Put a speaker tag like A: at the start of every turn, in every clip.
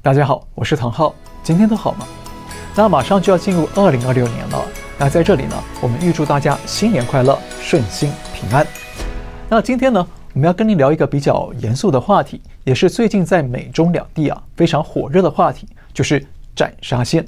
A: 大家好，我是唐浩，今天都好吗？那马上就要进入2026年了，那在这里呢，我们预祝大家新年快乐，顺心平安。那今天呢，我们要跟您聊一个比较严肃的话题，也是最近在美中两地非常火热的话题，就是斩杀线。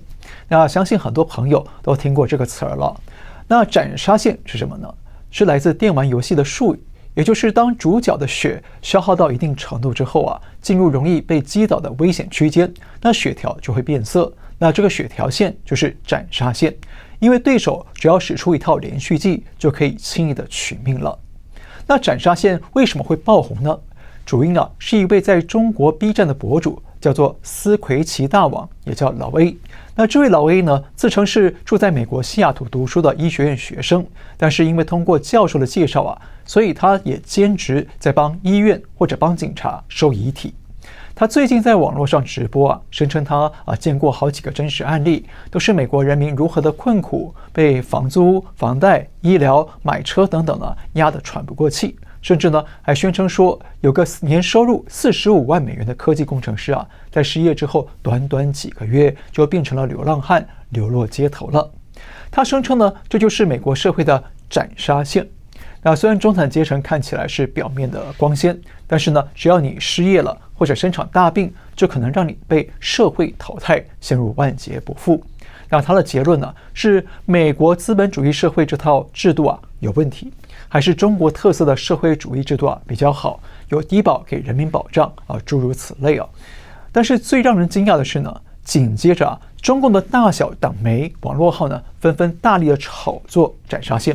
A: 那相信很多朋友都听过这个词儿了。那斩杀线是什么呢？是来自电玩游戏的术语。也就是当主角的血消耗到一定程度之后进入容易被击倒的危险区间，那血条就会变色，那这个血条线就是斩杀线，因为对手只要使出一套连续技就可以轻易的取命了。那斩杀线为什么会爆红呢？主因是一位在中国 B 站的博主，叫做斯奎奇大王，也叫老 A。那这位老 A 呢，自称是住在美国西雅图读书的医学院学生，但是因为通过教授的介绍所以他也兼职在帮医院或者帮警察收遗体。他最近在网络上直播声称他见过好几个真实案例，都是美国人民如何的困苦，被房租、房贷、医疗、买车等等压得喘不过气。甚至呢，还宣称说有个年收入45万美元的科技工程师在失业之后，短短几个月就变成了流浪汉，流落街头了。他声称呢，这就是美国社会的斩杀线。那虽然中产阶层看起来是表面的光鲜，但是呢，只要你失业了或者生场大病，就可能让你被社会淘汰，陷入万劫不复。那他的结论呢，是美国资本主义社会这套制度有问题，还是中国特色的社会主义制度比较好，有低保给人民保障诸如此类但是最让人惊讶的是呢，紧接着中共的大小党媒、网络号呢，纷纷大力的炒作斩杀线，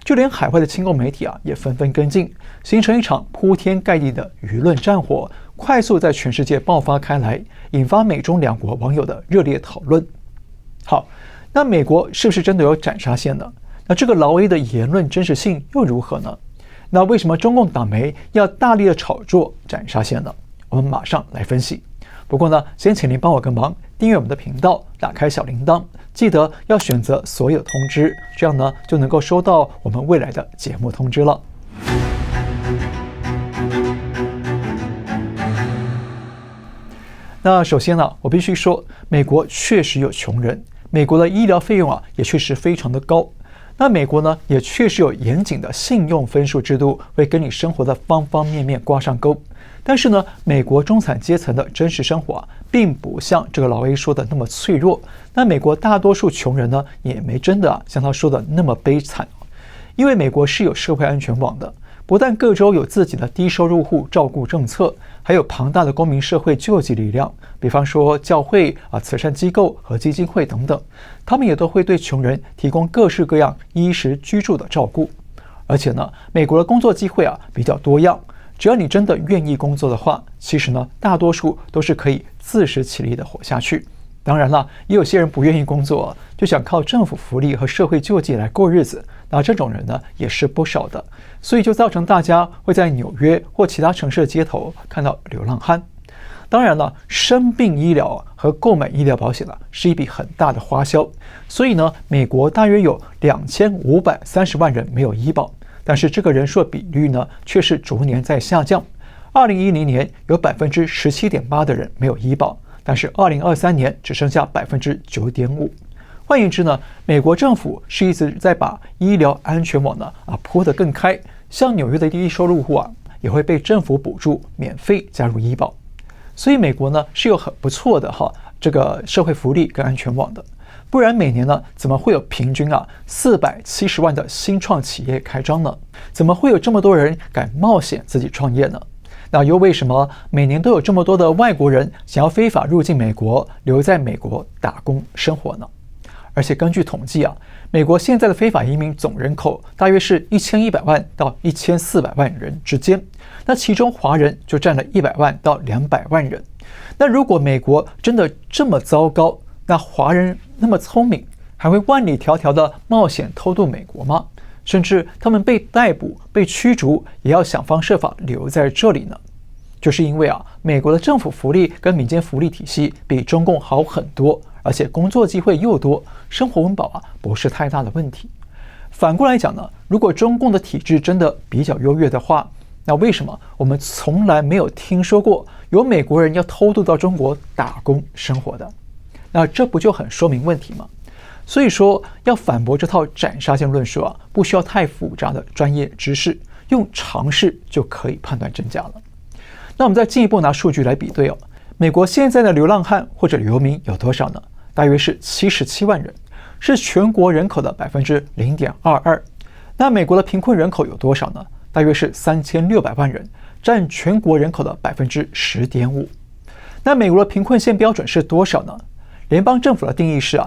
A: 就连海外的亲共媒体也纷纷跟进，形成一场铺天盖地的舆论战火，快速在全世界爆发开来，引发美中两国网友的热烈讨论。好，那美国是不是真的有斩杀线呢？那这个劳 A 的言论真实性又如何呢？那为什么中共党媒要大力的炒作斩杀线呢？我们马上来分析。不过呢，先请您帮我个忙，订阅我们的频道，打开小铃铛，记得要选择所有通知，这样呢就能够收到我们未来的节目通知了。那首先我必须说，美国确实有穷人，美国的医疗费用也确实非常的高。那美国呢，也确实有严谨的信用分数制度，会跟你生活的方方面面挂上钩。但是呢，美国中产阶层的真实生活并不像这个老 A 说的那么脆弱。那美国大多数穷人呢，也没真的像他说的那么悲惨。因为美国是有社会安全网的，不但各州有自己的低收入户照顾政策，还有庞大的公民社会救济力量，比方说教会慈善机构和基金会等等，他们也都会对穷人提供各式各样衣食居住的照顾。而且呢，美国的工作机会比较多样，只要你真的愿意工作的话，其实呢，大多数都是可以自食其力的活下去。当然了，也有些人不愿意工作，就想靠政府福利和社会救济来过日子，那这种人呢也是不少的，所以就造成大家会在纽约或其他城市的街头看到流浪汉。当然了，生病医疗和购买医疗保险是一笔很大的花销，所以呢，美国大约有2530万人没有医保，但是这个人数的比率呢却是逐年在下降。2010年有17.8%的人没有医保，但是2023年只剩下9.5%。换言之呢，美国政府是一直在把医疗安全网铺得更开，像纽约的低收入户也会被政府补助，免费加入医保。所以美国呢是有很不错的这个社会福利跟安全网的，不然每年呢怎么会有平均470万的新创企业开张呢？怎么会有这么多人敢冒险自己创业呢？那又为什么每年都有这么多的外国人想要非法入境美国，留在美国打工生活呢？而且根据统计美国现在的非法移民总人口大约是1100万到1400万人之间，那其中华人就占了100万到200万人。那如果美国真的这么糟糕，那华人那么聪明，还会万里迢迢的冒险偷渡美国吗？甚至他们被逮捕、被驱逐，也要想方设法留在这里呢？就是因为美国的政府福利跟民间福利体系比中共好很多，而且工作机会又多，生活温饱不是太大的问题。反过来讲呢，如果中共的体制真的比较优越的话，那为什么我们从来没有听说过有美国人要偷渡到中国打工生活的？那这不就很说明问题吗？所以说，要反驳这套斩杀线论述不需要太复杂的专业知识，用常识就可以判断真假了。那我们再进一步拿数据来比对美国现在的流浪汉或者流民有多少呢？大约是77万人，是全国人口的0.22%。那美国的贫困人口有多少呢？大约是3600万人，占全国人口的10.5%。那美国的贫困线标准是多少呢？联邦政府的定义是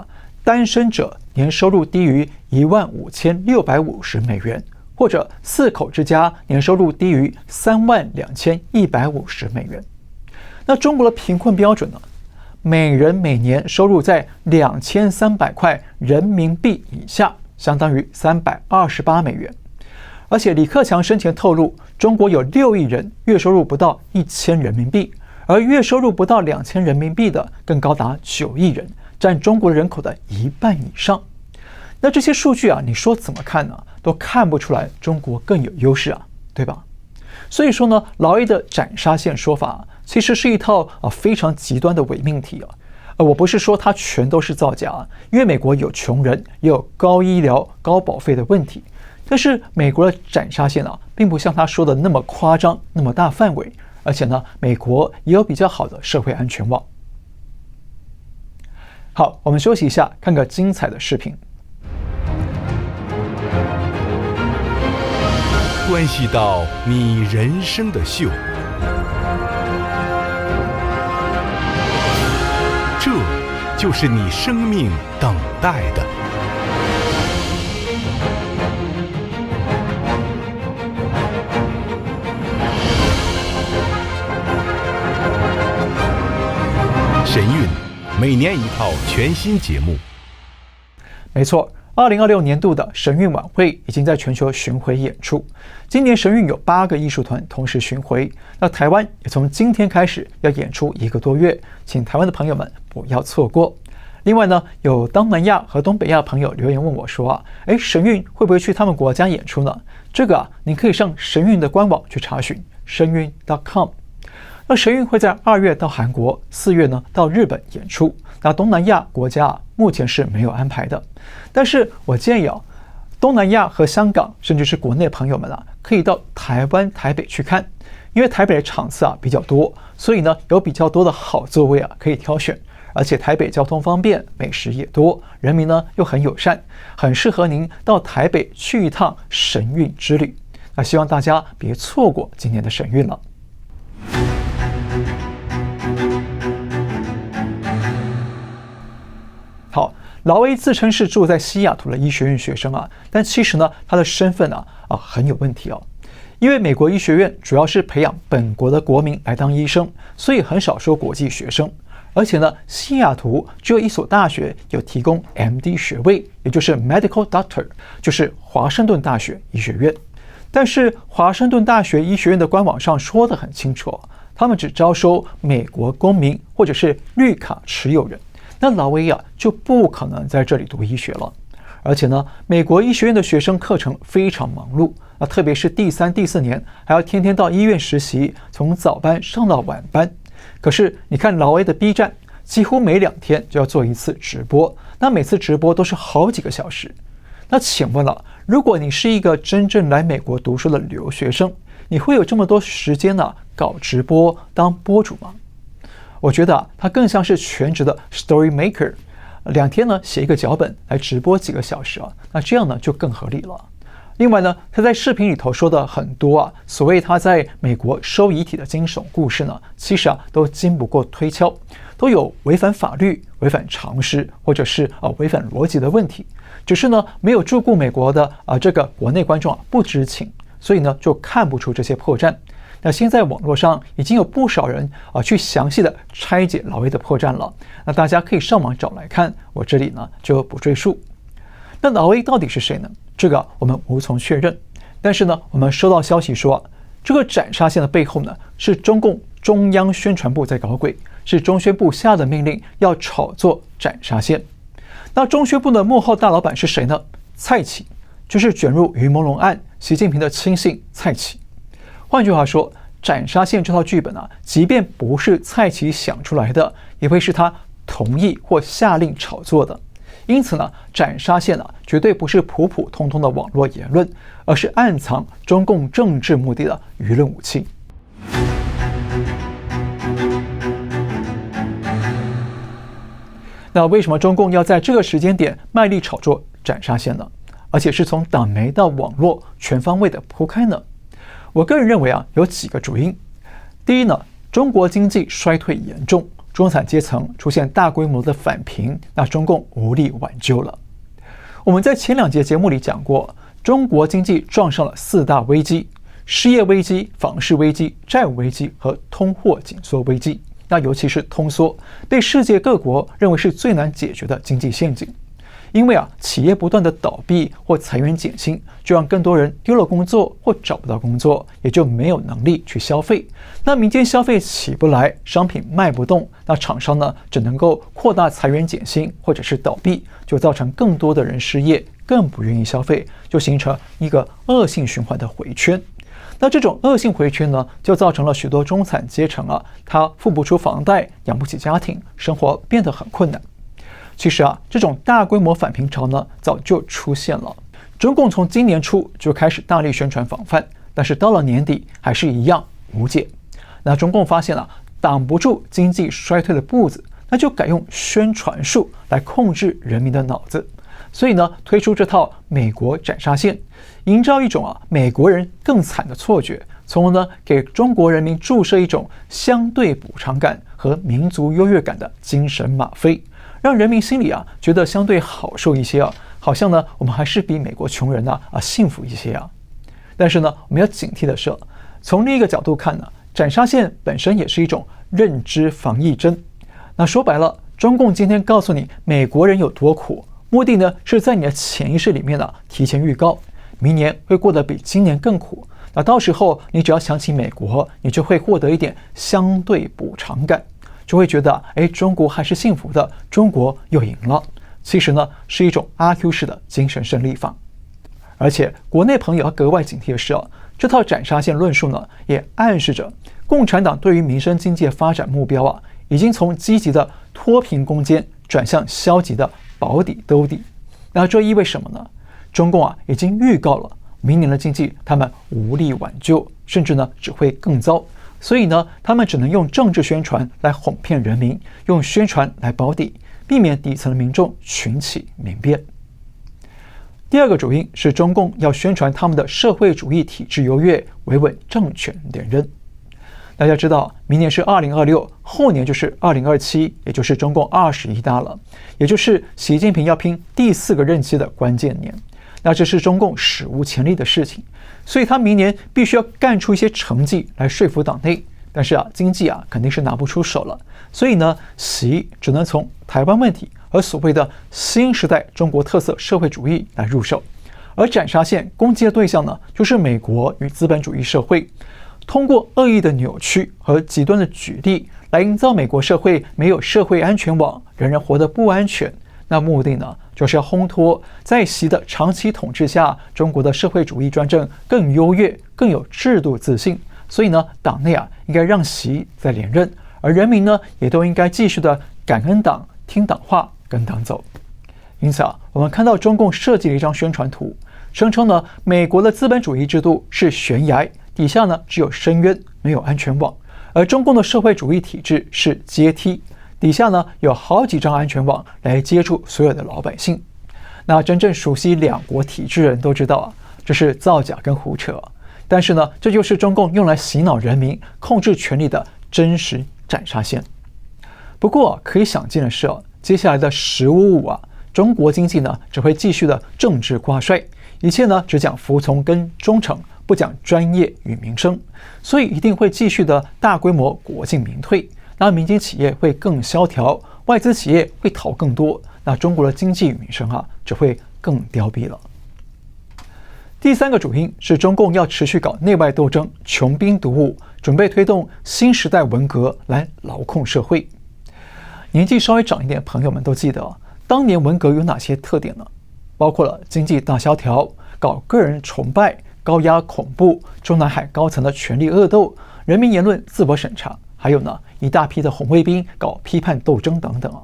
A: 单身者年收入低于15650美元，或者4口之家年收入低于32150美元。那中国的贫困标准呢？每人每年收入在2300块人民币以下，相当于328美元。而且李克强生前透露，中国有6亿人月收入不到1000人民币，而月收入不到2000人民币的更高达9亿人，占中国人口的1半以上。那这些数据你说怎么看呢？都看不出来中国更有优势对吧？所以说呢，劳 A 的斩杀线说法其实是一套非常极端的伪命题我不是说它全都是造假因为美国有穷人，也有高医疗、高保费的问题。但是美国的斩杀线并不像他说的那么夸张、那么大范围，而且呢，美国也有比较好的社会安全网。好，我们休息一下，看个精彩的视频。
B: 关系到你人生的秀，这就是你生命等待的。神韵每年一套全新节目。
A: 没错，2026年度的神韵晚会已经在全球巡回演出。今年神韵有8个艺术团同时巡回，那台湾也从今天开始要演出1个多月，请台湾的朋友们不要错过。另外呢，有东南亚和东北亚朋友留言问我说神韵会不会去他们国家演出呢？这个您可以上神韵的官网去查询，神韵 .com。那神韵会在2月到韩国，4月呢到日本演出。那东南亚国家目前是没有安排的，但是我建议东南亚和香港甚至是国内朋友们可以到台湾台北去看，因为台北的场次比较多，所以呢有比较多的好座位可以挑选，而且台北交通方便，美食也多，人民呢又很友善，很适合您到台北去一趟神韵之旅。那希望大家别错过今年的神韵了。好，劳 A 自称是住在西雅图的医学院学生但其实呢，他的身份很有问题因为美国医学院主要是培养本国的国民来当医生，所以很少收国际学生。而且呢，西雅图只有一所大学有提供 MD 学位，也就是 Medical Doctor， 就是华盛顿大学医学院。但是华盛顿大学医学院的官网上说得很清楚他们只招收美国公民或者是绿卡持有人。那劳 A 就不可能在这里读医学了。而且呢，美国医学院的学生课程非常忙碌，特别是第3、第4年还要天天到医院实习，从早班上到晚班。可是你看劳 A 的 B 站，几乎每2天就要做一次直播，那每次直播都是好几个小时。那请问了，如果你是一个真正来美国读书的留学生，你会有这么多时间搞直播当播主吗？我觉得他更像是全职的 story maker，2天呢写一个脚本来直播几个小时那这样呢就更合理了。另外呢，他在视频里头说的很多所谓他在美国收遗体的惊悚故事呢，其实都经不过推敲，都有违反法律、违反常识或者是违反逻辑的问题。只是呢没有住过美国的这个国内观众不知情，所以呢就看不出这些破绽。那现在网络上已经有不少人去详细的拆解劳 A 的破绽了，那大家可以上网找来看，我这里呢就不赘述。那劳 A 到底是谁呢？这个我们无从确认，但是呢我们收到消息说这个斩杀线的背后呢是中共中央宣传部在搞鬼，是中宣部下的命令要炒作斩杀线。那中宣部的幕后大老板是谁呢？蔡奇，就是卷入于朦胧案习近平的亲信蔡奇。换句话说，斩杀线这套剧本即便不是蔡奇想出来的，也会是他同意或下令炒作的。因此斩杀线绝对不是普普通通的网络言论，而是暗藏中共政治目的的舆论武器。那为什么中共要在这个时间点卖力炒作斩杀线呢？而且是从党媒到网络全方位的铺开呢？我个人认为有几个主因。第一中国经济衰退严重，中产阶层出现大规模的返贫，那中共无力挽救了。我们在前2节节目里讲过，中国经济撞上了4大危机：失业危机、房市危机、债务危机和通货紧缩危机。那尤其是通缩，被世界各国认为是最难解决的经济陷阱。因为企业不断的倒闭或裁员减薪，就让更多人丢了工作或找不到工作，也就没有能力去消费。那民间消费起不来，商品卖不动，那厂商只能够扩大裁员减薪或者是倒闭，就造成更多的人失业，更不愿意消费，就形成一个恶性循环的回圈。那这种恶性回圈就造成了许多中产阶层他付不出房贷，养不起家庭，生活变得很困难。其实这种大规模返贫潮早就出现了。中共从今年初就开始大力宣传防范，但是到了年底还是一样无解。那中共发现挡不住经济衰退的步子，那就改用宣传术来控制人民的脑子。所以推出这套美国斩杀线，营造一种美国人更惨的错觉，从而给中国人民注射一种相对补偿感和民族优越感的精神吗啡，让人民心里觉得相对好受一些好像我们还是比美国穷人幸福一些但是我们要警惕的是，从另一个角度看斩杀线本身也是一种认知防疫针。那说白了，中共今天告诉你美国人有多苦，目的是在你的潜意识里面提前预告，明年会过得比今年更苦。那到时候你只要想起美国，你就会获得一点相对补偿感，就会觉得中国还是幸福的，中国又赢了。其实是一种阿 Q 式的精神胜利法。而且国内朋友要格外警惕的是这套斩杀线论述也暗示着共产党对于民生经济的发展目标已经从积极的脱贫攻坚转向消极的保底兜底。那这意味什么呢？中共已经预告了明年的经济他们无力挽救，甚至只会更糟。所以他们只能用政治宣传来哄骗人民，用宣传来保底，避免底层的民众群起民变。第二个主因是中共要宣传他们的社会主义体制优越，维稳政权连任。大家知道，明年是2026，后年就是2027，也就是中共21大了，也就是习近平要拼第4个任期的关键年。那这是中共史无前例的事情，所以他明年必须要干出一些成绩来说服党内。但是经济肯定是拿不出手了，所以习只能从台湾问题和所谓的新时代中国特色社会主义来入手。而斩杀线攻击的对象就是美国与资本主义社会，通过恶意的扭曲和极端的举例来营造美国社会没有社会安全网，人人活得不安全。那目的就是要烘托在习的长期统治下，中国的社会主义专政更优越，更有制度自信。所以党内应该让习再连任，而人民也都应该继续的感恩党，听党话，跟党走。因此我们看到中共设计了一张宣传图，声称美国的资本主义制度是悬崖，底下只有深渊，没有安全网；而中共的社会主义体制是阶梯，底下有好几张安全网来接触所有的老百姓。那真正熟悉两国体制的人都知道这是造假跟胡扯。但是这就是中共用来洗脑人民、控制权力的真实斩杀线。不过可以想见的是接下来的15-5中国经济只会继续的政治挂帅，一切只讲服从跟忠诚，不讲专业与民生，所以一定会继续的大规模国进民退。那民间企业会更萧条，外资企业会逃更多，那中国的经济与民生只会更凋敝了。第3个主因是中共要持续搞内外斗争，穷兵黩武，准备推动新时代文革来牢控社会。年纪稍微长一点的朋友们都记得当年文革有哪些特点呢？包括了经济大萧条，搞个人崇拜，高压恐怖、中南海高层的权力恶斗、人民言论自我审查，还有呢一大批的红卫兵搞批判斗争等等啊。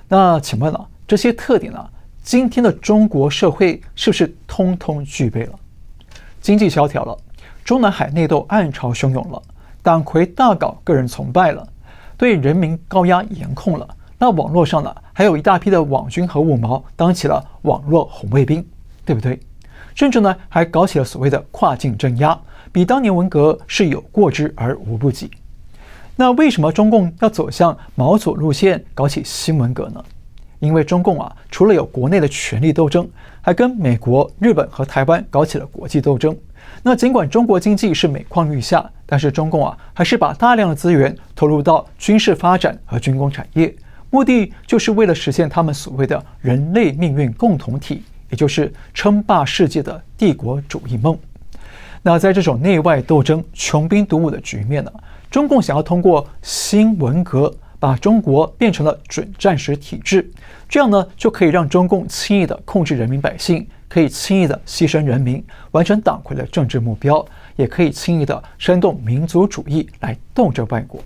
A: 那请问了，这些特点呢，今天的中国社会是不是通通具备了？经济萧条了，中南海内斗暗潮汹涌了，党魁大搞个人崇拜了，对人民高压严控了。那网络上呢，还有一大批的网军和五毛当起了网络红卫兵，对不对？甚至呢，还搞起了所谓的跨境镇压，比当年文革是有过之而无不及。那为什么中共要走向毛左路线，搞起新文革呢？因为中共除了有国内的权力斗争，还跟美国、日本和台湾搞起了国际斗争。那尽管中国经济是每况愈下，但是中共还是把大量的资源投入到军事发展和军工产业，目的就是为了实现他们所谓的人类命运共同体，也就是称霸世界的帝国主义梦。那在这种内外斗争、穷兵黩武的局面呢，中共想要通过新文革把中国变成了准战时体制，这样呢就可以让中共轻易的控制人民百姓，可以轻易的牺牲人民，完成党魁的政治目标，也可以轻易的煽动民族主义来动辄外国。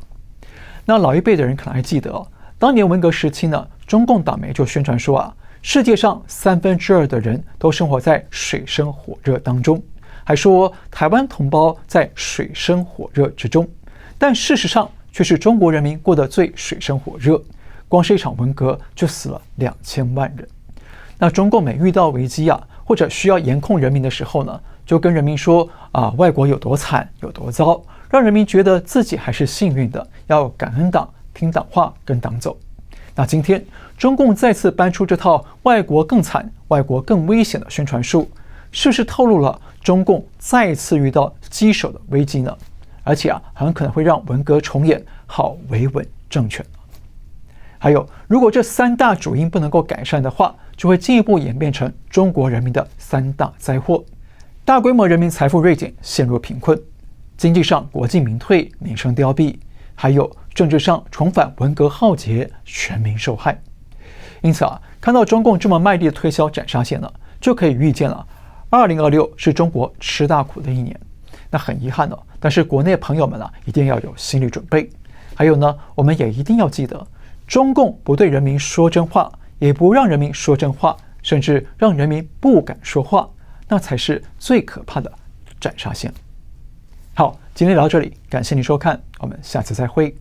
A: 那老一辈的人可能还记得当年文革时期呢，中共党媒就宣传说世界上2/3的人都生活在水深火热当中，还说台湾同胞在水深火热之中，但事实上却是中国人民过得最水深火热，光是一场文革就死了2000万人。那中共每遇到危机或者需要严控人民的时候呢，就跟人民说外国有多惨有多糟，让人民觉得自己还是幸运的，要感恩党，听党话，跟党走。那今天中共再次搬出这套外国更惨、外国更危险的宣传术，是不是透露了中共再次遇到棘手的危机呢？而且很可能会让文革重演，好维稳政权。还有，如果这3大主因不能够改善的话，就会进一步演变成中国人民的3大灾祸：大规模人民财富锐减，陷入贫困；经济上国进民退，民生凋敝；还有政治上重返文革浩劫，全民受害。因此看到中共这么卖力的推销斩杀线就可以预见了，2026是中国吃大苦的一年。那很遗憾但是国内朋友们一定要有心理准备。还有呢，我们也一定要记得，中共不对人民说真话，也不让人民说真话，甚至让人民不敢说话，那才是最可怕的斩杀线。好，今天聊到这里，感谢您收看，我们下次再会。